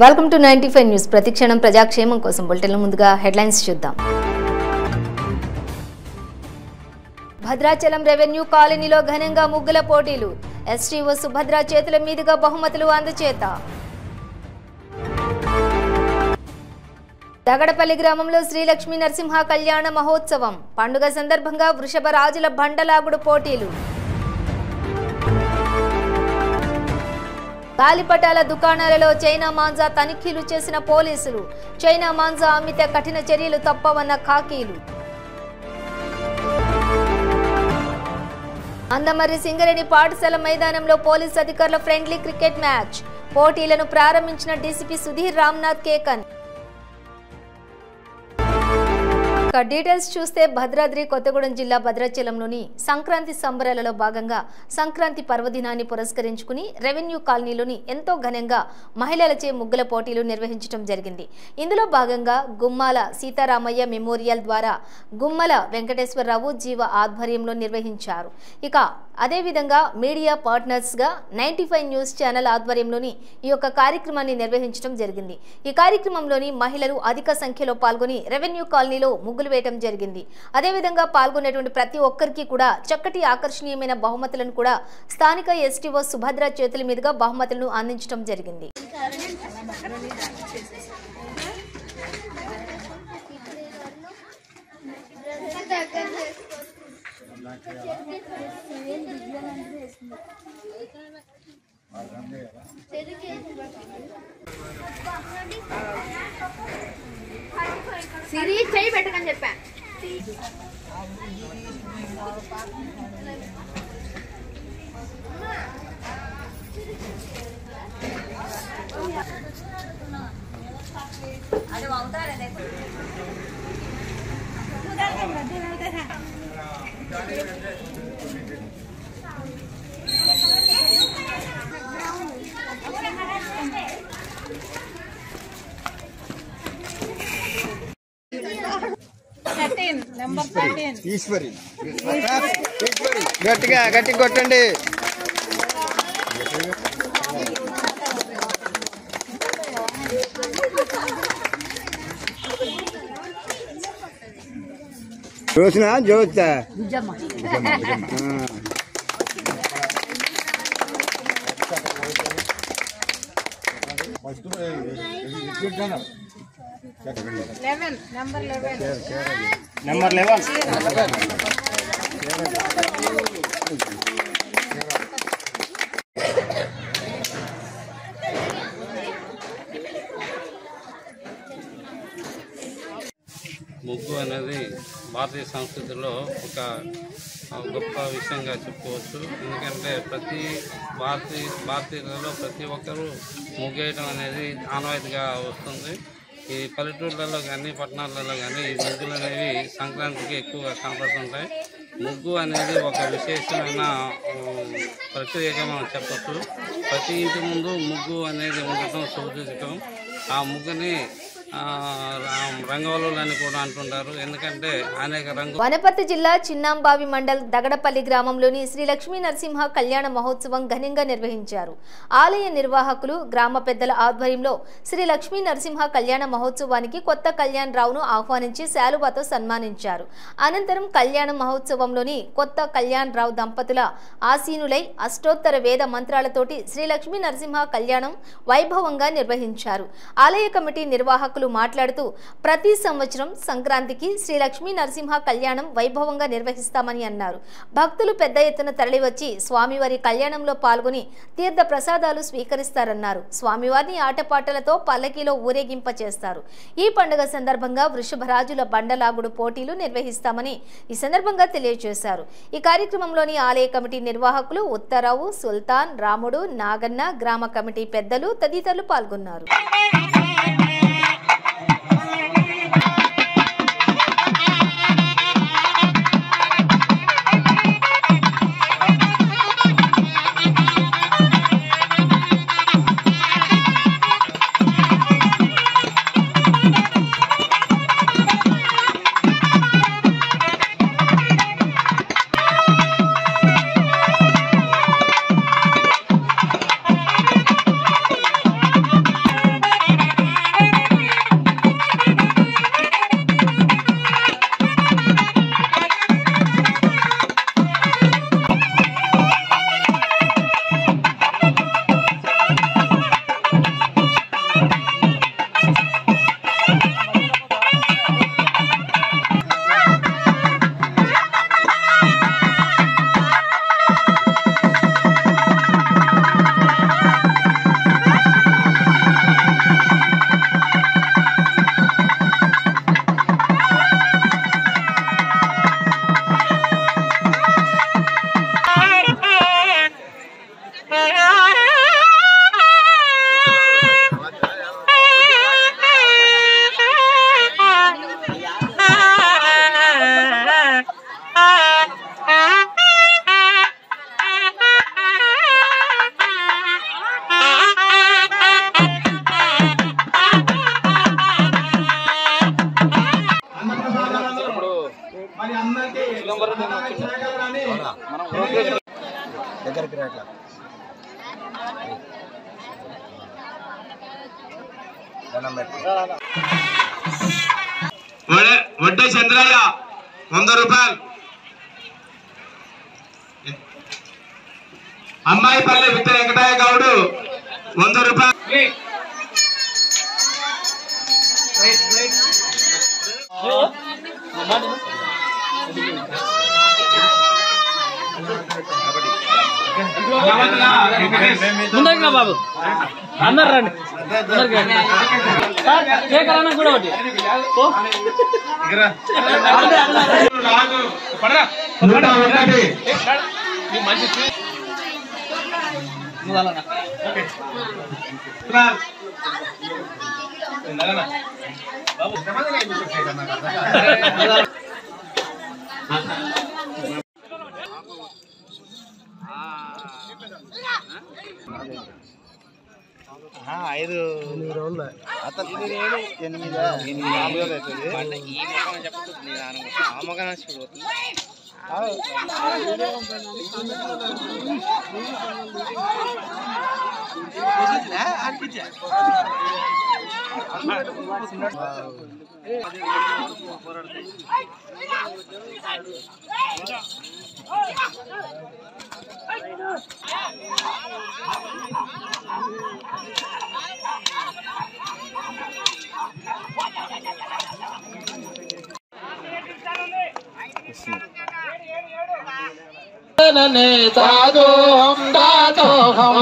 Welcome to 95 news. ప్రతిక్షణం ప్రజాక్షేమం కోసం బులెటిన్ల ముందుగా హెడ్లైన్స్ చూద్దాం. భద్రాచలం రెవెన్యూ కాలనీలో ఘనంగా ముగ్గుల పోటీలు. ఎస్టీఓ సుభద్ర చేతుల మీదుగా బహుమతులు అందచేత. దగడపల్లి గ్రామంలో శ్రీ లక్ష్మీ నరసింహ కళ్యాణ మహోత్సవం. పండుగ సందర్భంగా వృషభ రాజుల బండలాగుడు పోటీలు. గాలిపటాల దుకాణాలలో చైనా మాంజా తనిఖీలు చేసిన పోలీసులు. చైనా మాంజా అమ్మితే కఠిన చర్యలు తప్పవన్న ఖాకీలు. అందమర్రి సింగరేణి పాఠశాల మైదానంలో పోలీస్ అధికారుల ఫ్రెండ్లీ క్రికెట్ మ్యాచ్. పోటీలను ప్రారంభించిన డీసీపీ సుధీర్ రామ్నాథ్ కేకన్. డీటెయిల్స్ చూస్తే భద్రాద్రి కొత్తగూడెం జిల్లా భద్రాచలంలోని సంక్రాంతి సంబరాలలో భాగంగా సంక్రాంతి పర్వదినాన్ని పురస్కరించుకుని రెవెన్యూ కాలనీలోని ఎంతో ఘనంగా మహిళలచే ముగ్గుల పోటీలు నిర్వహించడం జరిగింది. ఇందులో భాగంగా గుమ్మాల సీతారామయ్య మెమోరియల్ ద్వారా గుమ్మల వెంకటేశ్వరరావు జీవ ఆధ్వర్యంలో నిర్వహించారు. ఇక అదేవిధంగా మీడియా పార్ట్నర్స్గా 95 న్యూస్ ఛానల్ ఆధ్వర్యంలోని ఈ యొక్క కార్యక్రమాన్ని నిర్వహించడం జరిగింది. ఈ కార్యక్రమంలోని మహిళలు అధిక సంఖ్యలో పాల్గొని రెవెన్యూ కాలనీలో ముగ్గులు వేయడం జరిగింది. అదేవిధంగా పాల్గొనేటువంటి ప్రతి ఒక్కరికి కూడా చక్కటి ఆకర్షణీయమైన బహుమతులను కూడా స్థానిక ఎస్టీఓ సుభద్ర చేతుల మీదుగా బహుమతులను అందించడం జరిగింది. సిరి చేయి పెట్టకని చెప్పా. అదే అవుతారే ఈశ్వరి గట్టిగా గట్టిగా కొట్టండి. జోస్నా జోస్తా నెంబర్ 11 ముగ్గు అనేది భారతీయ సంస్కృతిలో ఒక గొప్ప విషయంగా చెప్పుకోవచ్చు. ఎందుకంటే ప్రతి భారతీయులలో ప్రతి ఒక్కరూ ముగ్గేయడం అనేది ఆనవాయితీగా వస్తుంది. ఈ పల్లెటూళ్ళలో కానీ పట్టణాలలో కానీ ఈ ముగ్గులు అనేవి సంక్రాంతికి ఎక్కువగా కనపడుతుంటాయి. ముగ్గు అనేది ఒక విశేషమైన ప్రక్రియగా మనం చెప్పచ్చు. ప్రతి ఇంటి ముందు ముగ్గు అనేది ఉండటం సూచించటం. ఆ ముగ్గుని రంగవల్లులు అని కూడా అంటుంటారు. ఎందుకంటే అనేక రంగు. వనపర్తి జిల్లా చిన్నాంబావి మండల్ దగడపల్లి గ్రామంలోని శ్రీ లక్ష్మీ నరసింహ కళ్యాణ మహోత్సవం ఘనంగా నిర్వహించారు. ఆలయ నిర్వాహకులు గ్రామ పెద్దల ఆధ్వర్యంలో శ్రీ లక్ష్మీ నరసింహ కళ్యాణ మహోత్సవానికి కొత్త కళ్యాణ్ రావును ఆహ్వానించి శాలువాతో సన్మానించారు. అనంతరం కళ్యాణ మహోత్సవంలోని కొత్త కళ్యాణ్ రావు దంపతుల ఆసీనులై అష్టోత్తర వేద మంత్రాలతోటి శ్రీ లక్ష్మీ నరసింహ కళ్యాణం వైభవంగా నిర్వహించారు. ఆలయ కమిటీ నిర్వాహకులు మాట్లాడుతూ ప్రతి సంవత్సరం సంక్రాంతికి శ్రీ లక్ష్మీ నరసింహ కళ్యాణం వైభవంగా నిర్వహిస్తామని అన్నారు. భక్తులు పెద్ద ఎత్తున తరలివచ్చి స్వామివారి కళ్యాణంలో పాల్గొని తీర్థ ప్రసాదాలు స్వీకరిస్తారన్నారు. స్వామివారిని ఆటపాటలతో పల్లకీలో ఊరేగింప చేస్తారు. ఈ పండుగ సందర్భంగా వృషభరాజుల బండలాగుడు పోటీలు నిర్వహిస్తామని ఈ సందర్భంగా తెలియజేశారు. ఈ కార్యక్రమంలోని ఆలయ కమిటీ నిర్వాహకులు ఉత్తరావు, సుల్తాన్, రాముడు, నాగన్న, గ్రామ కమిటీ పెద్దలు తదితరులు పాల్గొన్నారు. వడ్డే చంద్రయ్య 100 రూపాయలు. అమ్మాయిపల్లి విత్త వెంకటయ్య గౌడు 100 రూపాయలు. ముందరిగా బాబు అందరు రండి కూడా ఒకటి 5 రోజులు అతను 8 అవుతుంది. ఈ మొక్కను చెప్తుంది ఆ మొక్కన చూడవుతుంది. दादो हम दादो हम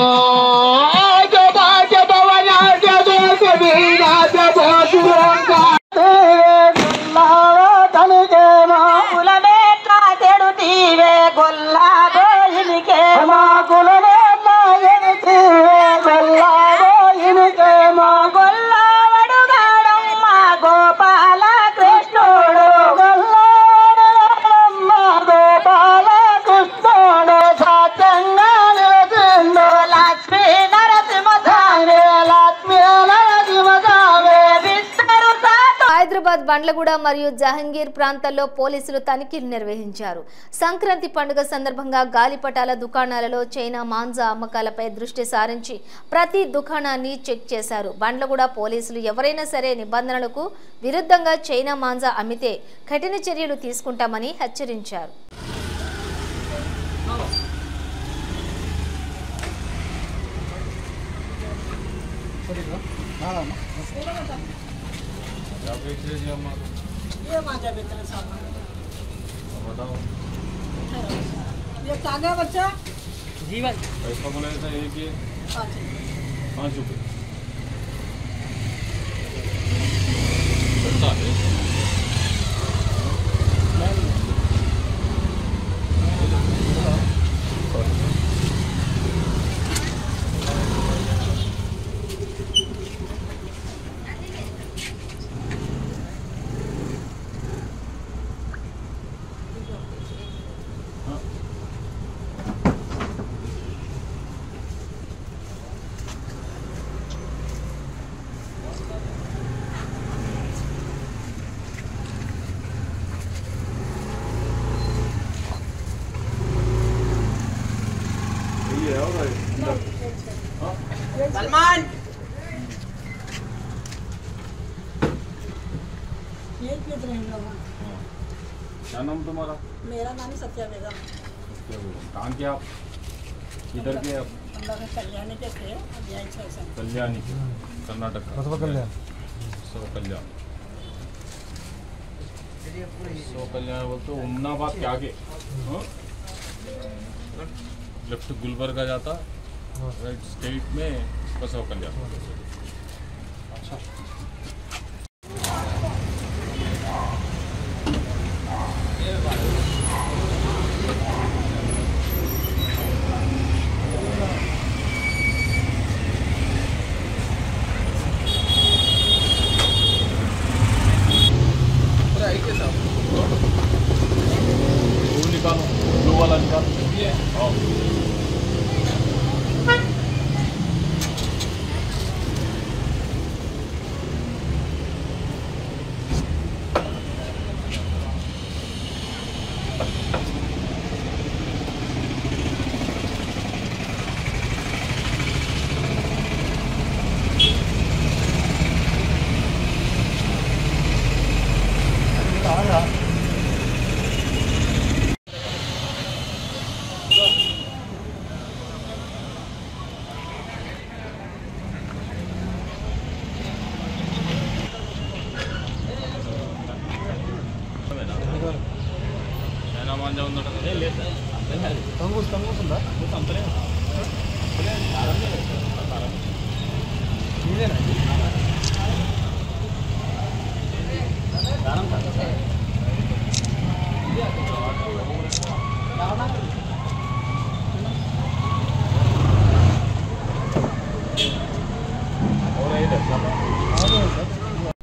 जो बाजे बवना जो से बिना जो बोलूं का गुल्ला तन के माकुल में ना तेरु दीवे गुल्ला गोइन के माकुल में ना तेरु दीवे गुल्ला गोइन के माकुल्ला वडुगाडम्मा गोपाल कृष्णुडु गुल्ला गोपाल హైదరాబాద్ బండ్లగూడ మరియు జహంగీర్ ప్రాంతాల్లో పోలీసులు తనిఖీలు నిర్వహించారు. సంక్రాంతి పండుగ సందర్భంగా గాలిపటాల దుకాణాలలో చైనా మాంజా అమ్మకాలపై దృష్టి సారించి ప్రతి దుకాణాన్ని చెక్ చేశారు. బండ్లగూడ పోలీసులు ఎవరైనా సరే నిబంధనలకు విరుద్ధంగా చైనా మాంజా అమ్మితే కఠిన చర్యలు తీసుకుంటామని హెచ్చరించారు. ये तागा बच्चा जीवन पैसा बोला था एक ये 5 रुपये बढ़ता है। सलमान ये क्यों रहे हैं लोग? क्या नाम तुम्हारा? मेरा नाम सत्या बेगम। कहाँ के आप? इधर के आप? हम लोग कल्याणी के थे, यहीं से कल्याणी कर्नाटक कल्याण कल्याण बोलते उमनाबाद के आगे लेफ्ट गुलबर्गा जाता राइट स्टेट में बसव कल्याण। अच्छा निकालो ब्लू वाला निकालो।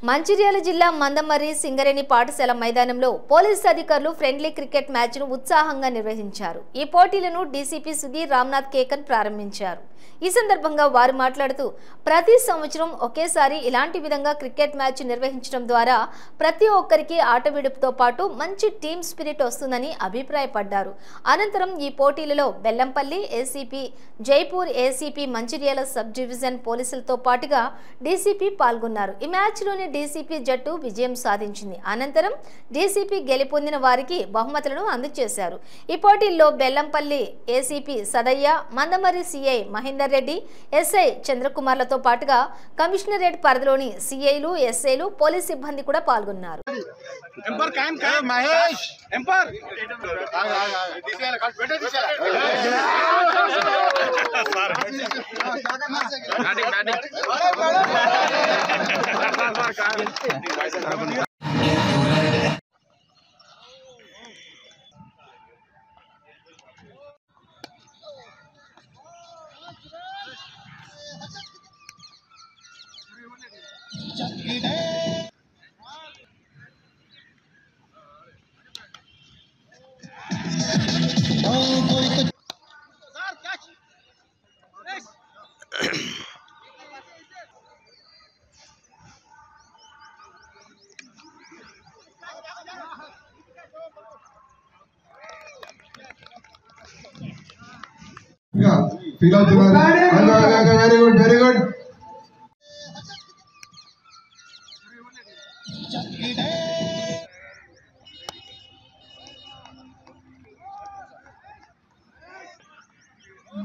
మంచిర్యాల జిల్లా మందమర్రి సింగరేణి పాఠశాల మైదానంలో పోలీసు అధికారులు ఫ్రెండ్లీ క్రికెట్ మ్యాచ్ను ఉత్సాహంగా నిర్వహించారు. ఈ పోటీలను డీసీపీ సుధీర్ రామ్నాథ్ కేకన్ ప్రారంభించారు. ఈ సందర్భంగా వారు మాట్లాడుతూ ప్రతి సంవత్సరం ఒకేసారి ఇలాంటి విధంగా క్రికెట్ మ్యాచ్ నిర్వహించడం ద్వారా ప్రతి ఒక్కరికి ఆట విడుపుతో పాటు మంచి టీమ్ స్పిరిట్ వస్తుందని అభిప్రాయపడ్డారు. అనంతరం ఈ పోటీలలో Bellampalli ACP, Jaipur ACP, Mancherial sub division పోలీసులతో పాటుగా డీసీపీ పాల్గొన్నారు. ఈ మ్యాచ్లోని డీసీపీ జట్టు విజయం సాధించింది. అనంతరం డీసీపీ గెలుపొందిన వారికి బహుమతులను అందజేశారు. ఈ పోటీల్లో Bellampalli ACP Sadayya, Mandamarri CI Mahender Reddy, SI చంద్రకుమార్లతో పాటుగా కమిషనరేట్ పరిధిలోని సిఐలు, ఎస్ఐలు, పోలీస్ సిబ్బంది కూడా పాల్గొన్నారు. ఫీల్ అవుతున్నారు. Very good, very good.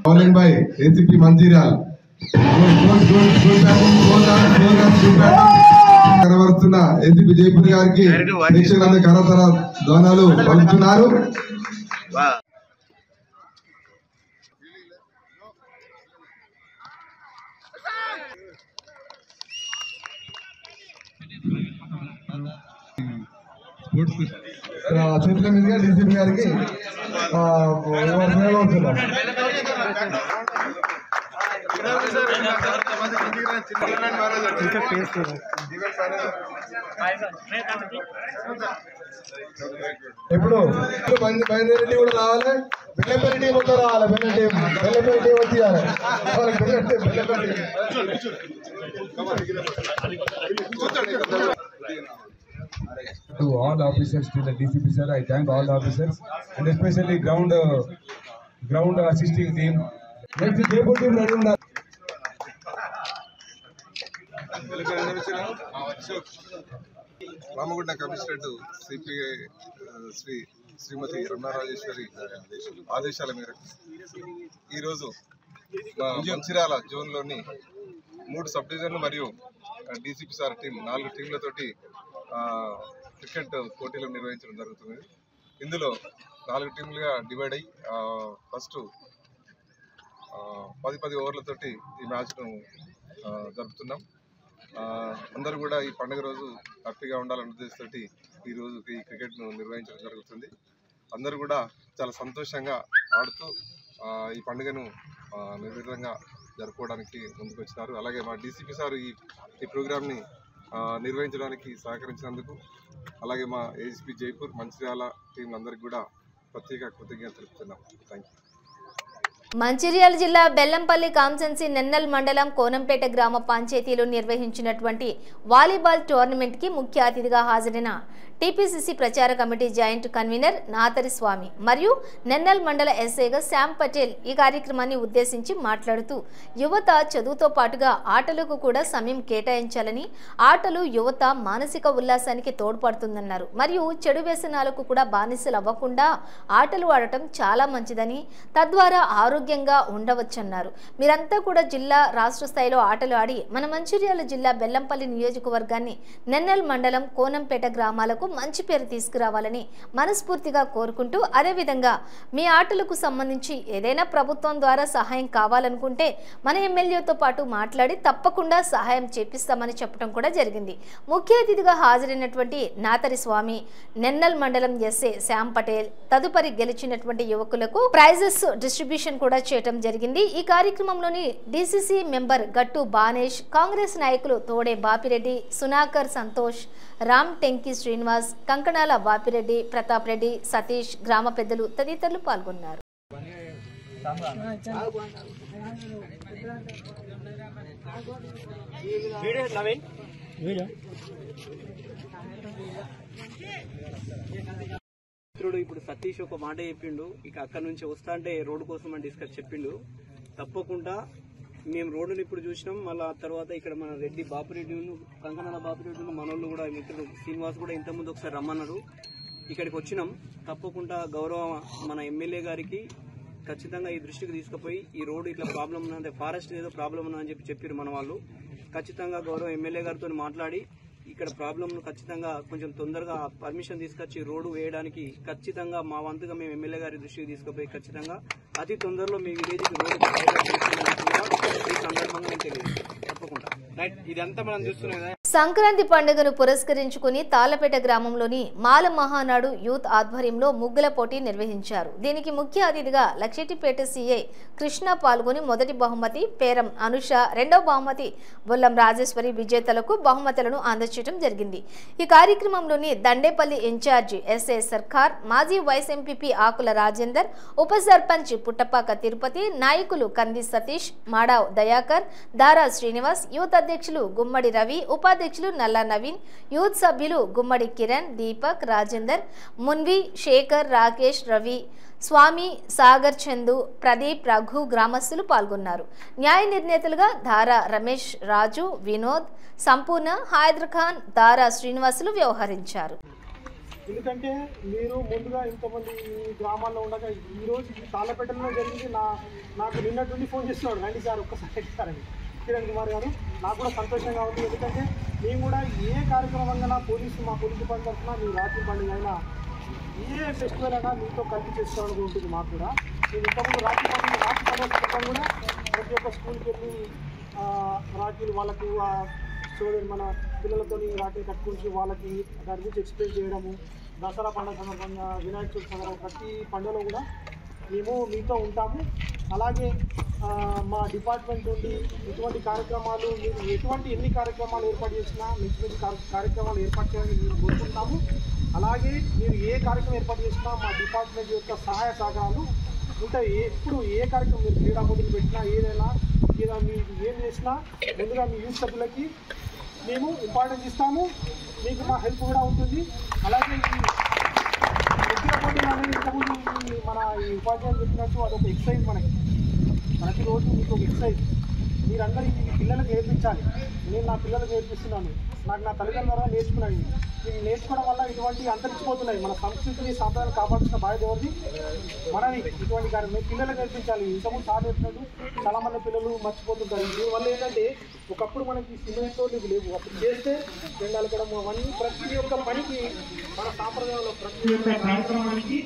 Bowling by ACP Mancherial. కనబడుతున్న ఏసీపీ జైపూర్ గారికి ప్రేక్షకులందరూ కరతర ధ్వనాలు పలుకుతున్నారు. చేతుల మీదుగా డీసీపీ గారికి ఎప్పుడు బయలుదేరి కూడా రావాలి. బెల్లంపల్లి టీం మొత్తం రావాలి. బెల్లంపల్లి టీం వచ్చేయాలి. To all officers, to the DCP sir, I thank all officers and especially ground assisting team. Next Jaipur team ready undaali. Ramagunda commissionerate CPI Shrimati Ramanarajeshwari ఆదేశాల మేరకు ఈరోజు మంచిర్యాల జోన్లోని 3 సబ్ డివిజన్లు మరియు డీసీపీ సార్ టీం 4 టీంలతోటి క్రికెట్ పోటీలు నిర్వహించడం జరుగుతుంది. ఇందులో 4 టీంలుగా డివైడ్ అయ్యి ఫస్ట్ 10 ఓవర్లతోటి ఈ మ్యాచ్ను జరుపుతున్నాం. అందరూ కూడా ఈ పండుగ రోజు హ్యాపీగా ఉండాలన్న ఉద్దేశంతో ఈరోజు ఈ క్రికెట్ను నిర్వహించడం జరుగుతుంది. అందరూ కూడా చాలా సంతోషంగా ఆడుతూ ఈ పండుగను నిర్విధంగా జరుపుకోవడానికి ముందుకు వచ్చినారు. అలాగే మా డీసీపీ సార్ ఈ ప్రోగ్రామ్ని నిర్వహించడానికి సహకరించినందుకు, అలాగే మా ఏసీపీ జైపూర్, మంచిర్యాల టీంలందరికీ కూడా ప్రత్యేక కృతజ్ఞతలు తెలుపుతున్నాం. Thank you. మంచిర్యాల జిల్లా బెల్లంపల్లి కాన్స్టెన్సీ నెన్నల్ మండలం కోనంపేట గ్రామ పంచాయతీలో నిర్వహించినటువంటి వాలీబాల్ టోర్నమెంట్కి ముఖ్య అతిథిగా హాజరైన టీపీసీసీ ప్రచార కమిటీ జాయింట్ కన్వీనర్ నాతరి స్వామి మరియు నెన్నల్ మండల ఎస్ఐగా శ్యామ్ పటేల్ ఈ కార్యక్రమాన్ని ఉద్దేశించి మాట్లాడుతూ యువత చదువుతో పాటుగా ఆటలకు కూడా సమయం కేటాయించాలని, ఆటలు యువత మానసిక ఉల్లాసానికి తోడ్పడుతుందన్నారు. మరియు చెడు వ్యసనాలకు కూడా బానిసలు అవ్వకుండా ఆటలు ఆడటం చాలా మంచిదని, తద్వారా ఆరోగ్యంగా ఉండవచ్చన్నారు. మీరంతా కూడా జిల్లా, రాష్ట్ర స్థాయిలో ఆటలు ఆడి మన మంచిర్యాల జిల్లా బెల్లంపల్లి నియోజకవర్గాన్ని నెన్నల్ మండలం కోనంపేట గ్రామాలకు క్రీడలకు మంచి పేరు తీసుకురావాలని మనస్ఫూర్తిగా కోరుకుంటూ, అదేవిధంగా మీ ఆటలకు సంబంధించి ఏదైనా ప్రభుత్వం ద్వారా సహాయం కావాలనుకుంటే మన ఎమ్మెల్యేతో పాటు మాట్లాడి తప్పకుండా సహాయం చేపిస్తామని చెప్పడం కూడా జరిగింది. ముఖ్య అతిథిగా హాజరైనటువంటి నాతరి స్వామి, నెన్నల్ మండలం ఎస్ఏ శ్యామ్ పటేల్ తదుపరి గెలిచినటువంటి యువకులకు ప్రైజెస్ డిస్ట్రిబ్యూషన్ కూడా చేయడం జరిగింది. ఈ కార్యక్రమంలోని డిసిసి మెంబర్ గట్టు బానేష్, కాంగ్రెస్ నాయకులు తోడే బాపిరెడ్డి, సునాకర్ సంతోష్, రామ్ టెంకి శ్రీనివాస్, కంకణాల బాపిరెడ్డి, ప్రతాప్ రెడ్డి, సతీష్, గ్రామ పెద్దలు తదితరులు పాల్గొన్నారు. ఇప్పుడు సతీష్ ఒక మాట చెప్పిండు, ఇక అక్కడ నుంచి వస్తా అంటే రోడ్డు కోసం అని డిస్కస్ చెప్పిండు. తప్పకుండా మేము రోడ్డుని ఇప్పుడు చూసినాం. మళ్ళా తర్వాత ఇక్కడ మన రెడ్డి బాపిరెడ్డి, కంకణాల బాపిరెడ్డి, మనోళ్ళు కూడా మిత్రుడు శ్రీనివాస్ కూడా ఇంతకుముందు ఒకసారి రమ్మన్నారు. ఇక్కడికి వచ్చినాం. తప్పకుండా గౌరవ మన ఎమ్మెల్యే గారికి ఖచ్చితంగా ఈ దృష్టికి తీసుకుపోయి ఈ రోడ్డు ఇట్లా ప్రాబ్లం ఉన్నది, ఫారెస్ట్ ఏదో ప్రాబ్లం ఉన్నా అని చెప్పారు మన వాళ్ళు. ఖచ్చితంగా గౌరవ ఎమ్మెల్యే గారితో మాట్లాడి ఇక్కడ ప్రాబ్లంను ఖచ్చితంగా కొంచెం తొందరగా పర్మిషన్ తీసుకొచ్చి రోడ్డు వేయడానికి ఖచ్చితంగా మా వంతుగా మేము ఎమ్మెల్యే గారి దృష్టికి తీసుకుపోయి ఖచ్చితంగా అతి తొందరలో మీ విలేజ్కి రోడ్డు ఈ సందర్భంగా నేను తెలియదు. తప్పకుండా ఇదంతా మనం చూస్తున్నాం. సంక్రాంతి పండుగను పురస్కరించుకుని తాళ్లపేట గ్రామంలోని మాల మహానాడు యూత్ ఆధ్వర్యంలో ముగ్గుల పోటీ నిర్వహించారు. దీనికి ముఖ్య అతిథిగా లక్షెట్టిపేట సిఐ కృష్ణ పాల్గొని మొదటి బహుమతి పేరం అనుష, రెండవ బహుమతి బొల్లం రాజేశ్వరి విజేతలకు బహుమతులను అందజేయడం జరిగింది. ఈ కార్యక్రమంలోని దండేపల్లి ఇన్ఛార్జి ఎస్ఏ సర్కార్, మాజీ వైస్ ఎంపీపీ ఆకుల రాజేందర్, ఉప సర్పంచ్ పుట్టపాక తిరుపతి, నాయకులు కంది సతీష్, మాడావ్ దయాకర్, దారా శ్రీనివాస్, యూత్ అధ్యక్షులు గుమ్మడి రవి, ఉపాధ్యక్షులు నల్లా నవీన్, యూత్ సభ్యులు గుమ్మడి కిరణ్, దీపక్, రాజేందర్, మున్వి, శేఖర్, రాకేష్, రవి, స్వామి, సాగర్, చందు, ప్రదీప్, రఘు గ్రామస్తులు పాల్గొన్నారు. న్యాయ నిర్ణేతలుగా దారా రమేష్, రాజు, వినోద్, సంపూర్ణ, హైదర్ ఖాన్, దారా శ్రీనివాసులు వ్యవహరించారు. ఎందుకంటే మీరు ముందుగా ఇంతమంది గ్రామాల్లో ఉండగా ఈరోజు తాళ్లపేటలో జరిగింది. నాకు నిన్నటువంటి ఫోన్ చేస్తున్నాడు, రండి సార్ ఒక్కసారి ఇస్తారని కిరణ్ కుమార్ గారు. నాకు కూడా సంతోషంగా ఉంది. ఎందుకంటే మేము కూడా ఏ కార్యక్రమంగా మా పోలీసు డిపార్ట్మెంట్ తరఫున మీ రాఖీ పండుగ అయినా ఏ ఫెస్టివల్ అయినా మీతో కలిపి చేసుకోవాలని ఉంటుంది. మాకు కూడా నేను ఇంతకుముందు రాఖీ పండుగ కూడా ప్రతి ఒక్క స్కూల్కి వెళ్ళి రాఖీలు వాళ్ళకు చూడండి మన పిల్లలతో రాఖీలు కట్టుకుంటూ వాళ్ళకి దాని గురించి ఎక్స్ప్లెయిన్ చేయడము, దసరా పండుగ సందర్భంగా, వినాయక చవితి సందర్భంగా ప్రతి పండుగలో కూడా మేము మీతో ఉంటాము. అలాగే మా డిపార్ట్మెంట్ నుండి ఇటువంటి కార్యక్రమాలు మీరు ఎన్ని కార్యక్రమాలు ఏర్పాటు చేసినా మంచి కార్యక్రమాలు ఏర్పాటు చేయాలని మేము కోరుకుంటున్నాము. అలాగే మీరు ఏ కార్యక్రమం ఏర్పాటు చేసినా మా డిపార్ట్మెంట్ యొక్క సహాయ సహకారాలు ఉంటాయి. ఎప్పుడు ఏ కార్యక్రమం మీరు క్రీడా పోటీలు పెట్టినా ఏదైనా మీరు ఏం చేసినా ముందుగా మీ యూత్ సభ్యులకి మేము ఇంపార్టెన్స్ ఇస్తాము. మీకు మా హెల్ప్ కూడా ఉంటుంది. అలాగే ఈ ముగ్గుల పోటీలు అనేది ఇంతకుముందు మన ఈ ఉపాధ్యాయులు చెప్పినట్టు అదొక ఎక్సర్సైజ్. మనకి ప్రతిరోజు మీకు ఒక ఎక్సర్సైజ్ మీరందరూ ఈ పిల్లలకు నేర్పించాలి. నేను నా పిల్లలకు నేర్పిస్తున్నాను, నాకు నా తల్లిదండ్రుల ద్వారా నేర్చుకున్నాను. నేను నేర్చుకోవడం వల్ల ఇటువంటి అంతరించిపోతున్నాయి. మన సంస్కృతిని సాంప్రదాయాలు కాపాడుతున్న బాధ్యత ఎవరిది? మనది. ఇటువంటి కార్యక్రమం పిల్లలకు నేర్పించాలి. ఇంతకుముందు సార్ చెప్పినట్టు చాలామంది పిల్లలు మర్చిపోతుంటారు. దీనివల్ల ఏంటంటే ఒకప్పుడు మనకి సిమెంట్తో లేవు, అప్పుడు చేస్తే ఎండాలకడం అవన్నీ ప్రతి ఒక్క పనికి మన సాంప్రదాయంలో ప్రతి ఒక్క కార్యక్రమానికి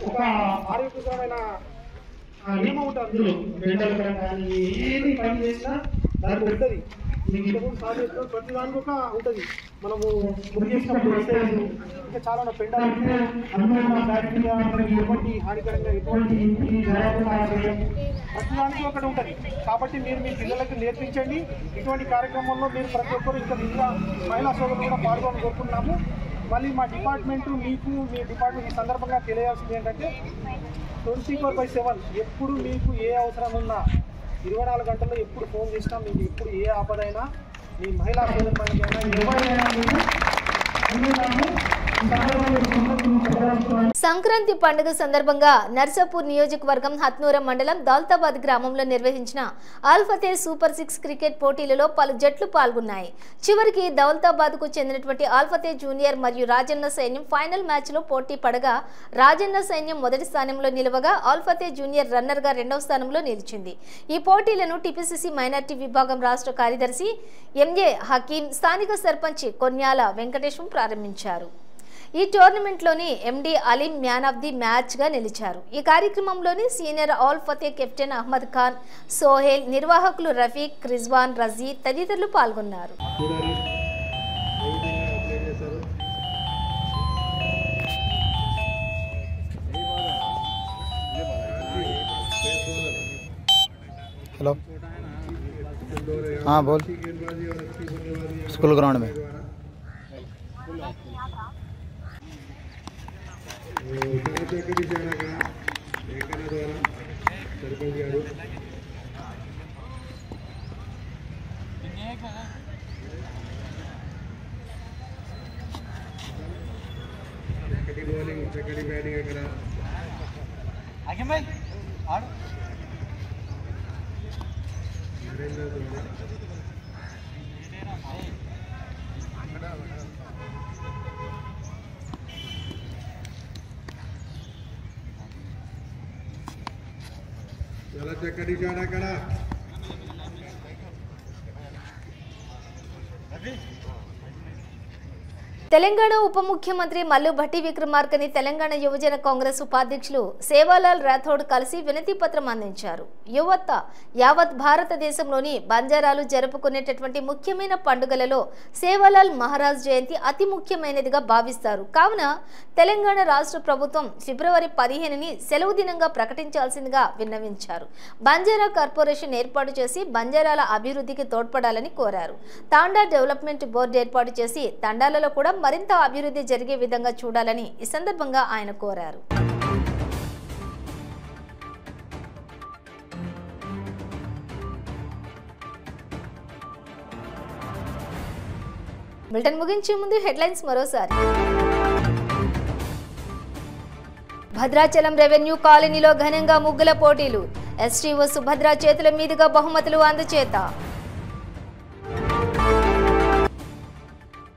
ఒక ఆరోగ్యకరమైన నియమం ఉంటుంది. అందులో ఎండాలకడం కానీ ఏది పని చేసినా దానికి ఉంటుంది. మీకు ఇంతకుముందు సార్ చేసిన ప్రతి దానికి ఒక ఉంటుంది. మనము బుక్ చేసినప్పుడు ఇంకా చాలా పెండాలు బ్యాక్టీరియా ఎటువంటి హానికరంగా ఎటువంటి ప్రతి దానికి ఒకటి ఉంటుంది. కాబట్టి మీరు మీ పిల్లలకు నేర్పించండి. ఇటువంటి కార్యక్రమంలో మీరు ప్రతి ఒక్కరు ఇంకా మహిళా సోదరులు కూడా పాల్గొని కోరుకుంటున్నాము. మళ్ళీ మా డిపార్ట్మెంట్ మీకు మీ డిపార్ట్మెంట్ ఈ సందర్భంగా తెలియాల్సింది ఏంటంటే 24/7 ఎప్పుడు మీకు ఏ అవసరం ఉన్నా 24 గంటల్లో ఎప్పుడు ఫోన్ చేసినా మీకు ఎప్పుడు ఏ ఆపదైనా మీ మహిళా సోదరులైనా ఎవరైనా సంక్రాంతి పండుగ సందర్భంగా నర్సాపూర్ నియోజకవర్గం హత్నూర మండలం దౌలతాబాద్ గ్రామంలో నిర్వహించిన ఆల్ఫతే సూపర్ 6 క్రికెట్ పోటీలలో పలు జట్లు పాల్గొన్నాయి. చివరికి దౌలతాబాద్ కు చెందినటువంటి ఆల్ఫతే జూనియర్ మరియు రాజన్న సైన్యం ఫైనల్ మ్యాచ్ లో పోటీ పడగా రాజన్న సైన్యం మొదటి స్థానంలో నిలవగా ఆల్ఫతే జూనియర్ రన్నర్ గా రెండవ స్థానంలో నిలిచింది. ఈ పోటీలను టిపిసిసి మైనార్టీ విభాగం రాష్ట్ర కార్యదర్శి ఎంఏ హకీం, స్థానిక సర్పంచ్ కొన్యాల వెంకటేశం ప్రారంభించారు. ఈ టోర్నమెంట్లోని MD Aleem man of the మ్యాచ్గా నిలిచారు. ఈ కార్యక్రమంలోని సీనియర్ ఆల్ ఫతే కెప్టెన్ అహ్మద్ ఖాన్, సోహెల్, నిర్వాహకులు రఫీక్, రిజ్వాన్, రజీ తదితరులు పాల్గొన్నారు. हेलो हाँ बोल स्कूल ग्राउंड में आगे भाई आड़ चला चक्करी जाना करा తెలంగాణ ఉప ముఖ్యమంత్రి మల్లు భట్టి విక్రమార్కని తెలంగాణ యువజన కాంగ్రెస్ ఉపాధ్యక్షులు సేవాలాల్ రాథోడ్ కలిసి వినతి పత్రం అందించారు. యువత యావత్ భారతదేశంలోని బంజారాలు జరుపుకునేటటువంటి ముఖ్యమైన పండుగలలో సేవాలాల్ మహారాజ్ జయంతి అతి ముఖ్యమైనదిగా భావిస్తారు. కావున తెలంగాణ రాష్ట్ర ప్రభుత్వం ఫిబ్రవరి 15ని సెలవు దినంగా ప్రకటించాల్సిందిగా విన్నవించారు. బంజారా కార్పొరేషన్ ఏర్పాటు చేసి బంజారాల అభివృద్ధికి తోడ్పడాలని కోరారు. తాండా డెవలప్మెంట్ బోర్డు ఏర్పాటు చేసి తండాలలో కూడా మరింత అభివృద్ధి జరిగే విధంగా చూడాలని ఈ సందర్భంగా ఆయన కోరారు. బులెటిన్ ముగించే ముందు హెడ్లైన్స్ మరోసారి. భద్రాచలం రెవెన్యూ కాలనీలో ఘనంగా ముగ్గుల పోటీలు. ఎస్టీఓ సుభద్ర చేతుల మీదుగా బహుమతులు అందచేత.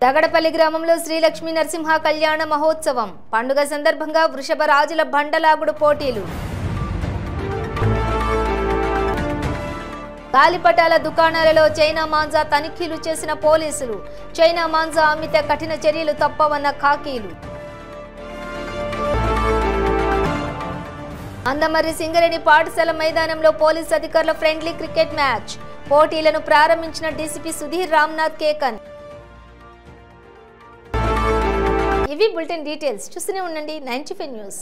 దగడపల్లి గ్రామంలో శ్రీ లక్ష్మీ నరసింహ కళ్యాణ మహోత్సవం. పండుగ సందర్భంగా వృషభ రాజుల బండలాగుడు పోటీలు. గాలిపటాల దుకాణాలలో చైనా మాంజా తనిఖీలు చేసిన పోలీసులు. చైనా మాంజా అమ్మితే కఠిన చర్యలు తప్పవన్న ఖాకీలు. అందమర్రి సింగరేణి పాఠశాల మైదానంలో పోలీసు అధికారుల ఫ్రెండ్లీ క్రికెట్ మ్యాచ్. పోటీలను ప్రారంభించిన డీసీపీ సుధీర్ రామ్నాథ్ కేకన్. ఇవి బులెటిన్ డీటెయిల్స్. చూస్తూనే ఉండండి 95 న్యూస్.